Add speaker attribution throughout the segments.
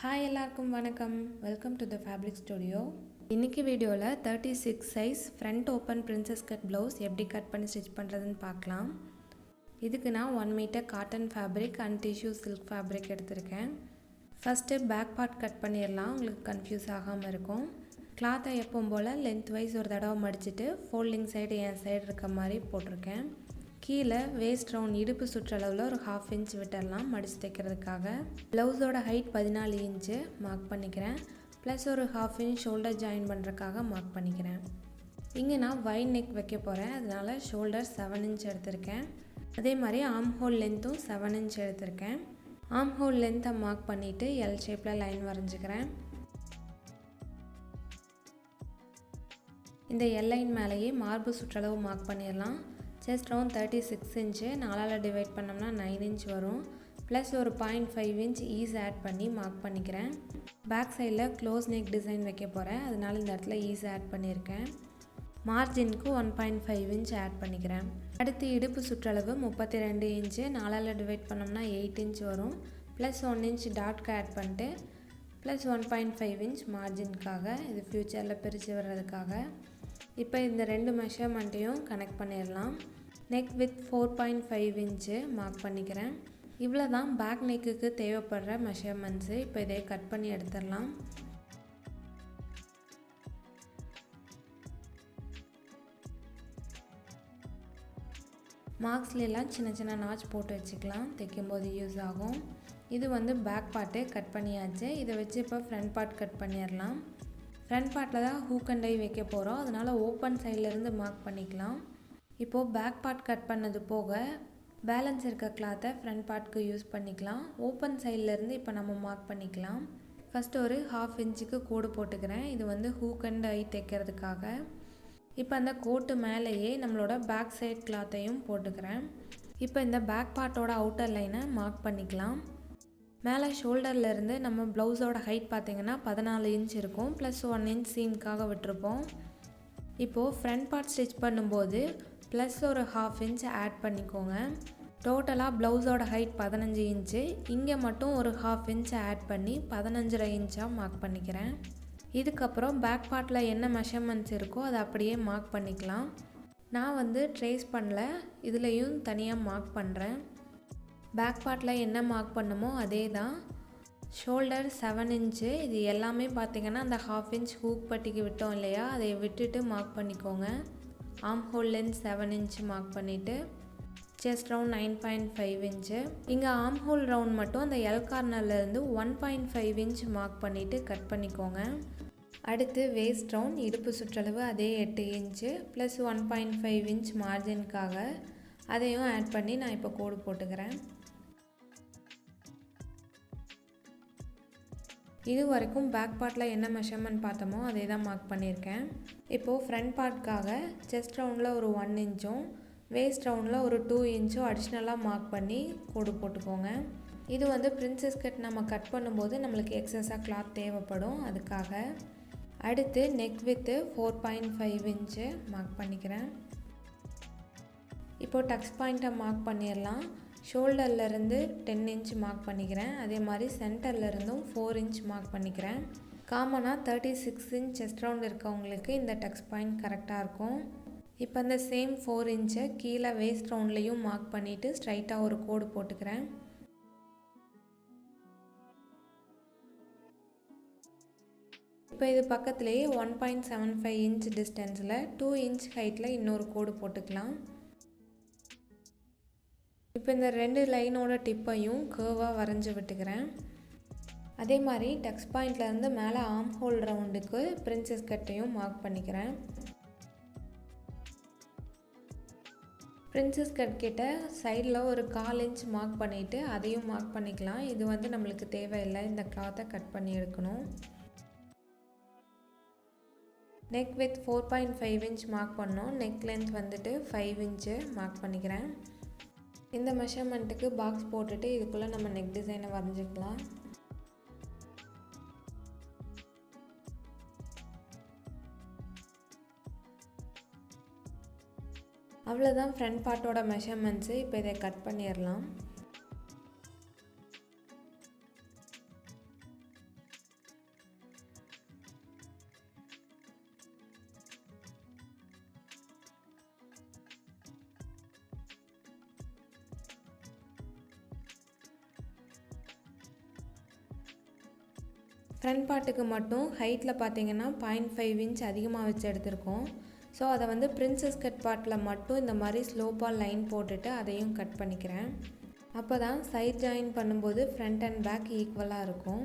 Speaker 1: Hi எல்லாருக்கும் வணக்கம். Welcome to the Fabric Studio. இன்னைக்கு வீடியோல 36 size front open princess cut blouse எப்படி கட் பண்ணி ஸ்டிட்ச் பண்றதுன்னு பார்க்கலாம். இதுக்கு நான் 1 metre cotton fabric and tissue silk fabric எடுத்துர்க்கேன். First back part கட் பண்ணிரலாம். உங்களுக்கு கன்ஃபியூஸ் ஆகாம இருக்கும். கிளாத்தை எப்பவும் போல lengthwise ஒரு தடவை மடிச்சிட்டு folding side என் சைடு இருக்க மாதிரி போட்டுர்க்கேன். கீழே waist round இடுப்பு சுற்றளவுல ஒரு 1/2 inch விட்டறலாம் மடிச்சு தைக்கிறதுக்காக. ப்ளவுஸோட ஹைட் 14 inch மார்க் பண்ணிக்கிறேன். ப்ளஸ் ஒரு 1/2 inch ஷோல்டர் ஜாயின் பண்றதுக்காக மார்க் பண்ணிக்கிறேன். இங்க நான் wide neck வைக்க போறேன். அதனால ஷோல்டர் 7 inch எடுத்துர்க்கேன். அதே மாதிரி arm hole length-உம் 7 inch எடுத்துர்க்கேன். arm hole length-ஐ மார்க் பண்ணிட்டு L ஷேப்ல லைன் வரைஞ்சுக்கிறேன். இந்த L லைன் மேலேயே மார்பு சுற்றளவு மார்க் பண்ணிரலாம். Chest round 36 inch 4ஆல டிவைட் பண்ணோம்னா 9 inch வரும். ப்ளஸ் ஒரு 0.5 inch ஈஸ் ஆட் பண்ணி மார்க் பண்ணிக்கிறேன். பேக் சைடில் க்ளோஸ் நெக் டிசைன் வைக்க போகிறேன். அதனால இந்த இடத்துல ஈஸ் ஆட் பண்ணியிருக்கேன். மார்ஜினுக்கு 1.5 inch ஆட் பண்ணிக்கிறேன். அடுத்து இடுப்பு சுற்றளவு 32 inch 4ஆல டிவைட் பண்ணோம்னா 8 inch வரும். ப்ளஸ் 1 inch டாட்க்கு ஆட் பண்ணிட்டு ப்ளஸ் 1.5 inch மார்ஜினுக்காக இது ஃப்யூச்சரில் பிரித்து வர்றதுக்காக. இப்போ இந்த ரெண்டு மெஷர்மெண்ட்டையும் கனெக்ட் பண்ணிடலாம். நெக் வித் 4.5 inch மார்க் பண்ணிக்கிறேன். இவ்வளோ தான் பேக் நெக்குக்கு தேவைப்படுற மெஷர்மெண்ட்ஸு. இப்போ இதை கட் பண்ணி எடுத்துடலாம். மார்க்ஸ்லாம் சின்ன சின்ன நாட்ச் போட்டு வச்சுக்கலாம். தைக்கும்போது யூஸ் ஆகும். இது வந்து பேக் பார்ட்டு கட் பண்ணியாச்சு. இதை வச்சு இப்போ ஃப்ரண்ட் பார்ட் கட் பண்ணிடலாம். ஃப்ரண்ட் பார்ட்டில் தான் ஹூக் அண்ட் டை வைக்க போகிறோம். அதனால் ஓப்பன் சைட்லேருந்து மார்க் பண்ணிக்கலாம். இப்போது பேக் பார்ட் கட் பண்ணது போக பேலன்ஸ் இருக்க கிளாத்தை ஃப்ரண்ட் பார்ட்க்கு யூஸ் பண்ணிக்கலாம். ஓப்பன் சைட்லேருந்து இப்போ நம்ம மார்க் பண்ணிக்கலாம். ஃபஸ்ட்டு ஒரு 1/2 inchக்கு கோடு போட்டுக்கிறேன். இது வந்து ஹூக் அண்ட் டை தைக்கிறதுக்காக. இப்போ அந்த கோட்டு மேலேயே நம்மளோட பேக் சைட் கிளாத்தையும் போட்டுக்கிறேன். இப்போ இந்த பேக் பார்ட்டோட அவுட்டர் லைனை மார்க் பண்ணிக்கலாம். மேலே ஷோல்டர்லேருந்து நம்ம ப்ளவுஸோட ஹைட் பார்த்திங்கன்னா 14 inch இருக்கும். Plus 1 inch சீம்காக விட்டுருப்போம். இப்போது ஃப்ரண்ட் பார்ட் ஸ்டிச் பண்ணும்போது ப்ளஸ் ஒரு 1/2 inch ஆட் பண்ணிக்கோங்க. டோட்டலாக ப்ளவுஸோட ஹைட் 15 inch. இங்கே மட்டும் ஒரு 1/2 inch ஆட் பண்ணி 15.5 inch மார்க் பண்ணிக்கிறேன். இதுக்கப்புறம் பேக் பார்ட்டில் என்ன மெஷர்மெண்ட்ஸ் இருக்கோ அதை அப்படியே மார்க் பண்ணிக்கலாம். நான் வந்து ட்ரேஸ் பண்ணல, இதுலேயும் தனியாக மார்க் பண்ணுறேன். பேக் பார்ட்டில் என்ன மார்க் பண்ணமோ அதே தான். Shoulder 7 inch. இது எல்லாமே பார்த்திங்கன்னா அந்த 1/2 inch ஹூக் பட்டிக்கு விட்டோம் இல்லையா, அதை விட்டுட்டு மார்க் பண்ணிக்கோங்க. Arm whole length 7 inch mark பண்ணிவிட்டு செஸ்ட் ரவுண்ட் 9.5 inch. இங்கே ஆர்ம் ஹோல் ரவுண்ட் மட்டும் அந்த எல் கார்னர்லேருந்து 1.5 inch மார்க் பண்ணிவிட்டு கட் பண்ணிக்கோங்க. அடுத்து வேஸ்ட் ரவுண்ட் இடுப்பு சுற்றளவு அதே 8 inch ப்ளஸ் 1.5 inch மார்ஜினுக்காக அதையும் ஆட் பண்ணி நான் இப்போ கோடு போட்டுக்கிறேன். இது வரைக்கும் பேக் பார்ட்டில் என்ன மெஷர்மெண்ட் பார்த்தோமோ அதே தான் மார்க் பண்ணியிருக்கேன். இப்போது ஃப்ரண்ட் பார்ட்காக செஸ்ட் ரவுண்டில் ஒரு 1 inchம் வேஸ்ட் ரவுண்டில் ஒரு 2 inchம் அடிஷ்னலாக மார்க் பண்ணி கோடு போட்டுக்கோங்க. இது வந்து பிரின்சஸ் கட் நம்ம கட் பண்ணும்போது நம்மளுக்கு எக்ஸஸாக கிளாத் தேவைப்படும், அதுக்காக. அடுத்து நெக் வித்து 4.5 inch மார்க் பண்ணிக்கிறேன். இப்போது டக்ஸ் பாயிண்ட்டை மார்க் பண்ணிடலாம். ஷோல்டர்லேருந்து 10 inch மார்க் பண்ணிக்கிறேன். அதே மாதிரி சென்டர்லேருந்தும் 4 inch மார்க் பண்ணிக்கிறேன். காமனாக 36 inch செஸ்ட் ரவுண்ட் இருக்கவங்களுக்கு இந்த டக்ஸ் பாயிண்ட் கரெக்டாக இருக்கும். இப்போ அந்த சேம் 4 inch கீழே வேஸ்ட் ரவுண்ட்லேயும் மார்க் பண்ணிவிட்டு ஸ்ட்ரைட்டாக ஒரு கோடு போட்டுக்கிறேன். இப்போ இது பக்கத்துலேயே 1.75 inch டிஸ்டன்ஸில் 2 inch ஹைட்டில் இன்னொரு கோடு போட்டுக்கலாம். இப்போ இந்த ரெண்டு லைனோட டிப்பையும் கர்வாக வரைஞ்சி விட்டுக்கிறேன். அதே மாதிரி டக்ஸ் பாயிண்ட்லேருந்து மேலே ஆர்ம் ஹோல் ரவுண்டுக்கு பிரின்சஸ் கட்டையும் மார்க் பண்ணிக்கிறேன். பிரின்சஸ் கட் கிட்ட சைடில் ஒரு 1/4 inch மார்க் பண்ணிவிட்டு அதையும் மார்க் பண்ணிக்கலாம். இது வந்து நம்மளுக்கு தேவையில்லை, இந்த கிளாத்தை கட் பண்ணி எடுக்கணும். நெக் வித் 4.5 inch மார்க் பண்ணோம். நெக் லென்த் வந்துட்டு 5 inch மார்க் பண்ணிக்கிறேன். இந்த மெஷர்மெண்ட்டுக்கு பாக்ஸ் போட்டுட்டு இதுக்குள்ளே நம்ம நெக் டிசைனை வரைஞ்சிக்கலாம். அவ்வளோதான் ஃப்ரண்ட் பார்ட்டோட மெஷர்மெண்ட்ஸு. இப்போ இதை கட் பண்ணிடலாம். ஃப்ரண்ட் பார்ட்டுக்கு மட்டும் ஹைட்டில் பார்த்தீங்கன்னா 0.5 இன்ச் அதிகமாக வச்சு எடுத்திருக்கோம். ஸோ அதை வந்து பிரின்சஸ் கட் பார்ட்டில் மட்டும் இந்த மாதிரி ஸ்லோப்பாக லைன் போட்டுட்டு அதையும் கட் பண்ணிக்கிறேன். அப்போ தான் சைட் ஜாயின் பண்ணும்போது ஃப்ரண்ட் அண்ட் பேக் ஈக்குவலாக இருக்கும்.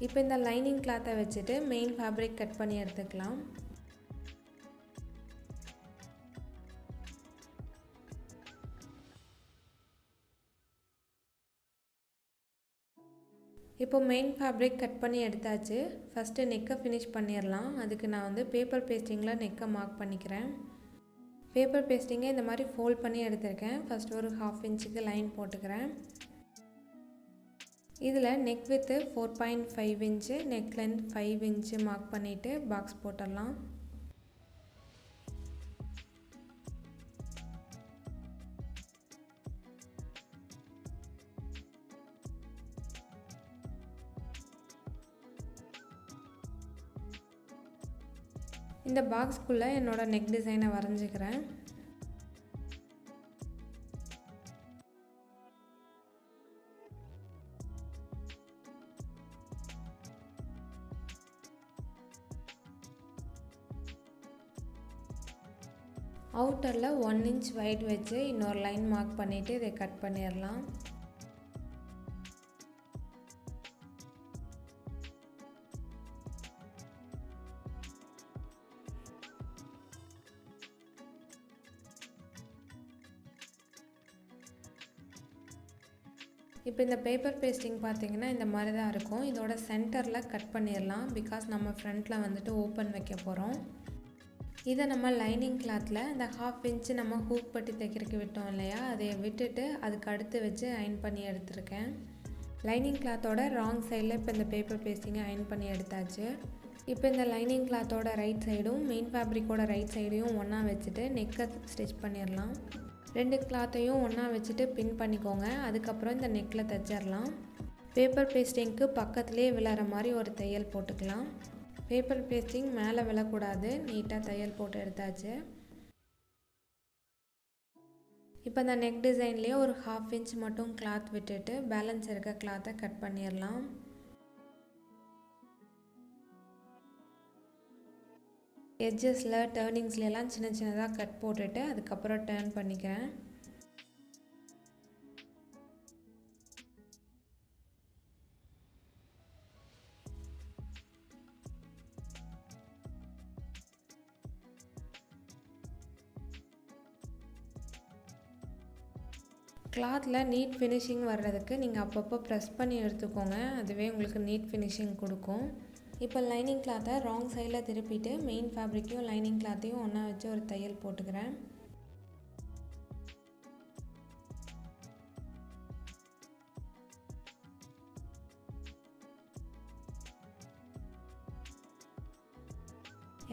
Speaker 1: இப்போ இந்த லைனிங் கிளாத்தை வச்சுட்டு மெயின் ஃபேப்ரிக் கட் பண்ணி எடுத்துக்கலாம். இப்போ மெயின் ஃபேப்ரிக் கட் பண்ணி எடுத்தாச்சு. ஃபஸ்ட்டு நெக்கை ஃபினிஷ் பண்ணிடலாம். அதுக்கு நான் வந்து பேப்பர் பேஸ்டிங்கில் நெக்கை மார்க் பண்ணிக்கிறேன். பேப்பர் பேஸ்டிங்கை இந்த மாதிரி ஃபோல்ட் பண்ணி எடுத்திருக்கேன். ஃபஸ்ட்டு ஒரு 1/2 இன்ச்சுக்கு லைன் போட்டுக்கிறேன். இதில் neck with 4.5 inch, neck length 5 inch mark பண்ணிவிட்டு பாக்ஸ் போட்டுடலாம். இந்த பாக்ஸ்க்குள்ளே என்னோடய நெக் டிசைனை வரைஞ்சிக்கிறேன். அவுட்டரில் 1 இன்ச் வைட் வச்சு இன்னொரு லைன் மார்க் பண்ணிவிட்டு இதை கட் பண்ணிடலாம். இப்போ இந்த பேப்பர் பேஸ்டிங் பார்த்திங்கன்னா இந்த மாதிரி தான் இருக்கும். இதோட சென்டரில் கட் பண்ணிடலாம். பிகாஸ் நம்ம ஃப்ரண்ட்டில் வந்துட்டு ஓப்பன் வைக்க போகிறோம். இதை நம்ம லைனிங் கிளாத்தில் இந்த 1/2 இன்ச்சு நம்ம ஹூக் பட்டி தைக்கிறதுக்கு விட்டோம் இல்லையா, அதை விட்டுட்டு அதுக்கு அடுத்து வச்சு அயன் பண்ணி எடுத்துருக்கேன். லைனிங் கிளாத்தோட ராங் சைடில் இப்போ இந்த பேப்பர் பேஸ்டிங்கை அயன் பண்ணி எடுத்தாச்சு. இப்போ இந்த லைனிங் கிளாத்தோட ரைட் சைடும் மெயின் ஃபேப்ரிக்கோட ரைட் சைடையும் ஒன்றா வச்சுட்டு நெக்கை ஸ்டிச் பண்ணிடலாம். 2 கிளாத்தையும் ஒன்றா வச்சுட்டு பின் பண்ணிக்கோங்க. அதுக்கப்புறம் இந்த நெக்கில் தைச்சிடலாம். பேப்பர் பேஸ்டிங்க்கு பக்கத்துலேயே விழற மாதிரி ஒரு தையல் போட்டுக்கலாம். பேப்பர் பேஸ்டிங் மேலே விழக்கூடாது. நீட்டாக தையல் போட்டு எடுத்தாச்சு. இப்போ இந்த நெக் டிசைன்லேயே ஒரு 1/2 இன்ச் மட்டும் கிளாத் விட்டுட்டு பேலன்ஸ் இருக்க கிளாத்தை கட் பண்ணிடலாம். எட்ஜஸில் டர்னிங்ஸ்லாம் சின்ன சின்னதாக கட் போட்டுட்டு அதுக்கப்புறம் டர்ன் பண்ணிக்கிறேன். கிளாத்தில் நீட் ஃபினிஷிங் வர்றதுக்கு நீங்கள் அப்பப்போ ப்ரெஸ் பண்ணி எடுத்துக்கோங்க. அதுவே உங்களுக்கு நீட் ஃபினிஷிங் கொடுக்கும். இப்போ லைனிங் கிளாத்தை ராங் சைடில் திருப்பிட்டு மெயின் ஃபேப்ரிக்கையும் லைனிங் கிளாத்தையும் ஒன்றா வச்சு ஒரு தையல் போட்டுக்கிறேன்.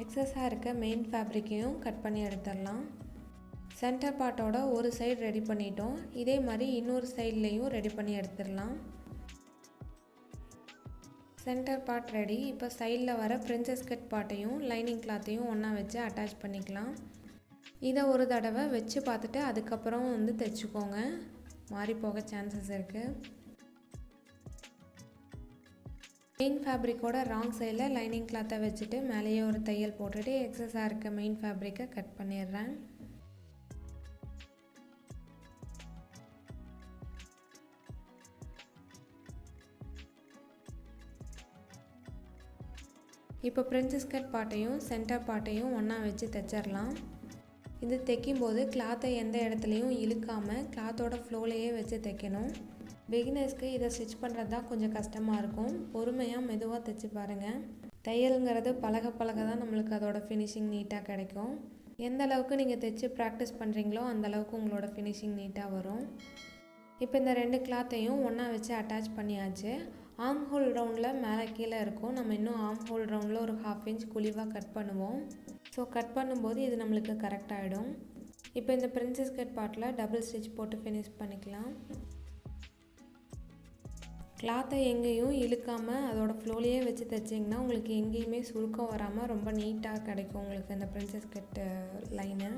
Speaker 1: எக்ஸஸாக இருக்க மெயின் ஃபேப்ரிக்கையும் கட் பண்ணி எடுத்துடலாம். சென்டர் பார்ட்டோட ஒரு சைடு ரெடி பண்ணிட்டோம். இதே மாதிரி இன்னொரு சைட்லேயும் ரெடி பண்ணி எடுத்துடலாம். Centre part ready. இப்போ சைடில் வர பிரின்சஸ் கட் பார்ட்டையும் லைனிங் கிளாத்தையும் ஒன்றா வச்சு அட்டாச் பண்ணிக்கலாம். இதை ஒரு தடவை வச்சு பார்த்துட்டு அதுக்கப்புறம் வந்து தைச்சிக்கோங்க. மாறி போக சான்சஸ் இருக்குது. மெயின் ஃபேப்ரிக்கோட ராங் சைடில் லைனிங் கிளாத்தை வச்சுட்டு மேலேயே ஒரு தையல் போட்டுட்டு எக்ஸஸாக இருக்க மெயின் ஃபேப்ரிக்கை கட் பண்ணிடுறேன். இப்போ பிரின்சஸ் கட் பார்ட்டையும் சென்டர் பார்ட்டையும் ஒன்றா வச்சு தைச்சிடலாம். இது தைக்கும்போது கிளாத்தை எந்த இடத்துலையும் இழுக்காமல் கிளாத்தோட ஃப்ளோலையே வச்சு தைக்கணும். பிகினர்ஸ்க்கு இதை ஸ்டிச் பண்ணுறது தான் கொஞ்சம் கஷ்டமாக இருக்கும். பொறுமையாக மெதுவாக தைச்சி பாருங்கள். தையலுங்கிறது பழக பழக தான் நம்மளுக்கு அதோட ஃபினிஷிங் நீட்டாக கிடைக்கும். எந்த அளவுக்கு நீங்கள் தைச்சி ப்ராக்டிஸ் பண்ணுறீங்களோ அந்தளவுக்கு உங்களோட ஃபினிஷிங் நீட்டாக வரும். இப்போ இந்த 2 கிளாத்தையும் ஒன்றா வச்சு அட்டாச் பண்ணியாச்சு. ஆர்ம் ஹோல் ரவுண்டில் மேலே கீழே இருக்கும். நம்ம இன்னும் ஆர்ம் ஹோல் ரவுண்டில் ஒரு 1/2 இன்ச் குழிவாக கட் பண்ணுவோம். ஸோ கட் பண்ணும்போது இது நம்மளுக்கு கரெக்ட் ஆகிடும். இப்போ இந்த பிரின்சஸ் கட் பார்ட்டில் டபுள் ஸ்டிச் போட்டு ஃபினிஷ் பண்ணிக்கலாம். கிளாத்தை எங்கேயும் இழுக்காமல் அதோட ஃப்ளோலையே வச்சு தைச்சிங்கன்னா உங்களுக்கு எங்கேயுமே சுருக்கம் வராமல் ரொம்ப நீட்டாக கிடைக்கும் உங்களுக்கு இந்த பிரின்சஸ் கட் லைனு.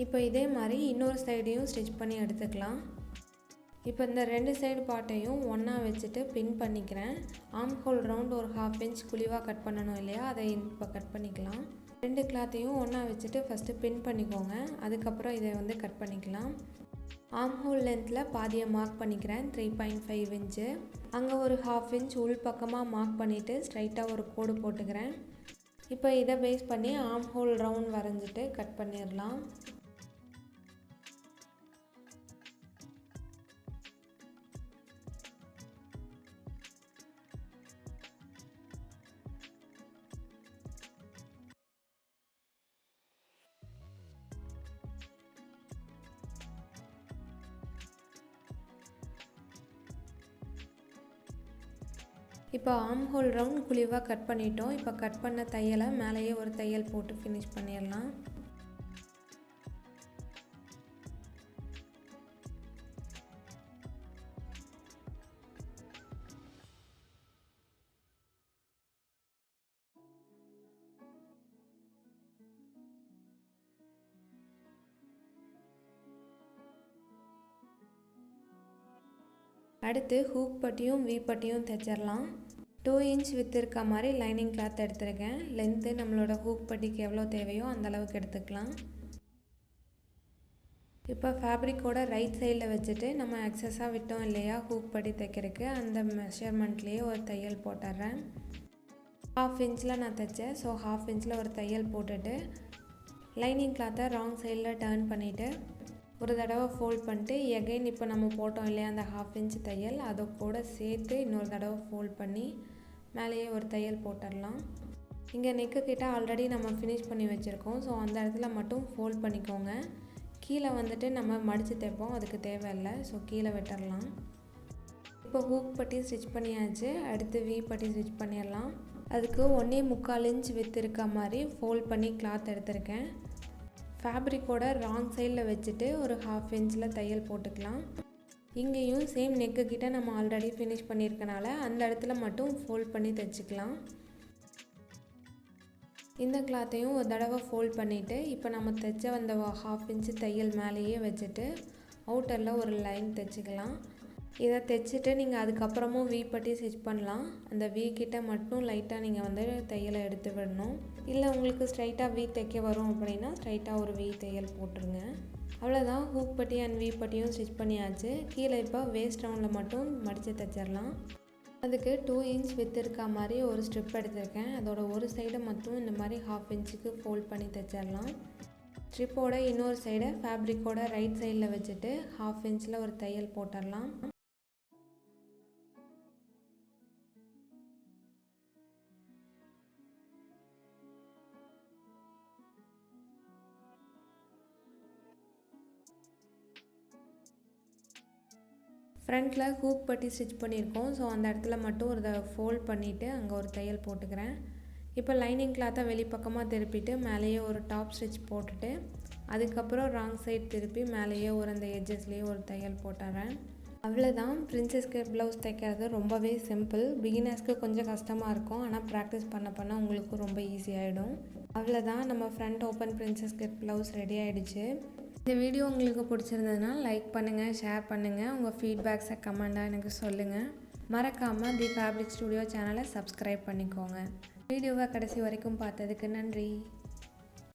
Speaker 1: இப்போ இதே மாதிரி இன்னொரு சைடையும் ஸ்டிச் பண்ணி எடுத்துக்கலாம். இப்போ இந்த 2 சைடு பார்ட்டையும் ஒன்றா வச்சுட்டு பின் பண்ணிக்கிறேன். ஆர்ம் ஹோல் ரவுண்ட் ஒரு 1/2 இன்ச் குழிவாக கட் பண்ணணும் இல்லையா, அதை இப்போ கட் பண்ணிக்கலாம். 2 கிளாத்தையும் ஒன்றா வச்சுட்டு ஃபஸ்ட்டு பின் பண்ணிக்கோங்க. அதுக்கப்புறம் இதை வந்து கட் பண்ணிக்கலாம். ஆர்ம் ஹோல் லென்த்தில் பாதியை மார்க் பண்ணிக்கிறேன், 3.5 இன்ச்சு. அங்கே ஒரு 1/2 இன்ச் உள் பக்கமாக மார்க் பண்ணிவிட்டு ஸ்ட்ரைட்டாக ஒரு கோடு போட்டுக்கிறேன். இப்போ இதை பேஸ் பண்ணி ஆர்ம் ஹோல் ரவுண்ட் வரைஞ்சிட்டு கட் பண்ணிடலாம். இப்போ ஆர்ம் ஹோல் ரவுண்ட் குழிவாக கட் பண்ணிட்டோம். இப்போ கட் பண்ண தையலை மேலேயே ஒரு தையல் போட்டு ஃபினிஷ் பண்ணிடலாம். அடுத்து ஹூக் பட்டியும் வி பட்டியும் தைச்சிடலாம். 2 இன்ச் வித் இருக்க மாதிரி லைனிங் கிளாத் எடுத்துருக்கேன். லென்த்து நம்மளோட ஹூக் பட்டிக்கு எவ்வளோ தேவையோ அந்த அளவுக்கு எடுத்துக்கலாம். இப்போ ஃபேப்ரிக்கோட ரைட் சைடில் வச்சுட்டு நம்ம எக்ஸஸாக விட்டோம் இல்லையா ஹூக் பட்டி தைக்கிறதுக்கு, அந்த மெஷர்மெண்ட்லேயே ஒரு தையல் போட்டுடுறேன். 1/2 இன்ச்சில் நான் தைச்சேன். ஸோ 1/2 இன்ச்சில் ஒரு தையல் போட்டுட்டு லைனிங் கிளாத்தை ராங் சைடில் டர்ன் பண்ணிவிட்டு ஒரு தடவை ஃபோல்ட் பண்ணிட்டு எகைன் இப்போ நம்ம போட்டோம் இல்லையா அந்த 1/2 இன்ச் தையல், அதை கூட சேர்த்து இன்னொரு தடவை ஃபோல்ட் பண்ணி மேலேயே ஒரு தையல் போட்டுடலாம். இங்கே நெக்கு கிட்ட ஆல்ரெடி நம்ம ஃபினிஷ் பண்ணி வச்சுருக்கோம். ஸோ அந்த இடத்துல மட்டும் ஃபோல்ட் பண்ணிக்கோங்க. கீழே வந்துட்டு நம்ம மடித்து தைப்போம், அதுக்கு தேவையில்லை. ஸோ கீழே விட்டுடலாம். இப்போ ஹூக் பட்டி ஸ்டிச் பண்ணியாச்சு. அடுத்து வி பட்டி ஸ்டிச் பண்ணிடலாம். அதுக்கு 1.25 இன்ச் வித் இருக்க மாதிரி ஃபோல்ட் பண்ணி கிளாத் எடுத்திருக்கேன். ஃபேப்ரிக்கோட ராங் சைடில் வச்சுட்டு ஒரு 1/2 இன்ச்சில் தையல் போட்டுக்கலாம். இங்கேயும் சேம் நெக்கு கிட்ட நம்ம ஆல்ரெடி ஃபினிஷ் பண்ணியிருக்கனால அந்த இடத்துல மட்டும் ஃபோல்ட் பண்ணி தைச்சிக்கலாம். இந்த கிளாத்தையும் ஒரு தடவை ஃபோல்ட் பண்ணிவிட்டு இப்போ நம்ம தைச்ச அந்த 1/2 இன்ச்சு தையல் மேலேயே வச்சுட்டு அவுட்டரில் ஒரு லைன் தைச்சிக்கலாம். இதை தைச்சிட்டு நீங்கள் அதுக்கப்புறமும் வி பட்டி ஸ்டிச் பண்ணலாம். அந்த வி கிட்ட மட்டும் லைட்டாக நீங்கள் வந்து தையலை எடுத்து விடணும். இல்லை உங்களுக்கு ஸ்ட்ரைட்டாக வி தைக்க வரும் அப்படின்னா ஸ்ட்ரைட்டாக ஒரு வி தையல் போட்டுருங்க. அவ்வளோதான், ஹூக் பட்டி அண்ட் வி பட்டியும் ஸ்டிச் பண்ணியாச்சு. கீழே இப்போ வேஸ்ட் ரவுண்டில் மட்டும் மடித்து தைச்சிடலாம். அதுக்கு 2 இன்ச் வித் இருக்க மாதிரி ஒரு ஸ்ட்ரிப் எடுத்திருக்கேன். அதோட ஒரு சைடை மட்டும் இந்த மாதிரி 1/2 இன்ச்சுக்கு ஃபோல்ட் பண்ணி தைச்சிடலாம். ஸ்ட்ரிப்போட இன்னொரு சைடை ஃபேப்ரிக்கோட ரைட் சைடில் வச்சுட்டு 1/2 இன்ச்சில் ஒரு தையல் போட்டுடலாம். ஃப்ரண்ட்டில் ஹூக் பட்டி ஸ்டிச் பண்ணியிருக்கோம். ஸோ அந்த இடத்துல மட்டும் ஒரு ஃபோல்ட் பண்ணிவிட்டு அங்கே ஒரு தையல் போட்டுக்கிறேன். இப்போ லைனிங் கிளாத்தை வெளிப்பக்கமாக திருப்பிட்டு மேலேயே ஒரு டாப் ஸ்டிச் போட்டுட்டு அதுக்கப்புறம் ராங் சைட் திருப்பி மேலேயே ஒரு அந்த எட்ஜஸ்லேயே ஒரு தையல் போட்டுறேன். அவ்வளோதான், பிரின்சஸ் கட் ப்ளவுஸ் தைக்கிறது ரொம்பவே சிம்பிள். பிகினர்ஸ்க்கு கொஞ்சம் கஷ்டமாக இருக்கும், ஆனால் ப்ராக்டிஸ் பண்ண உங்களுக்கு ரொம்ப ஈஸியாகிடும். அவ்வளோதான், நம்ம front open princess cut blouse ready ஆகிடுச்சு. இந்த வீடியோ உங்களுக்கு பிடிச்சிருந்ததுன்னா லைக் பண்ணுங்கள், ஷேர் பண்ணுங்கள். உங்கள் ஃபீட்பேக்ஸை கமெண்டாக எனக்கு சொல்லுங்கள். மறக்காமல் தி ஃபேப்ரிக் ஸ்டுடியோ சேனலை சப்ஸ்கிரைப் பண்ணிக்கோங்க. வீடியோவை கடைசி வரைக்கும் பார்த்ததுக்கு நன்றி.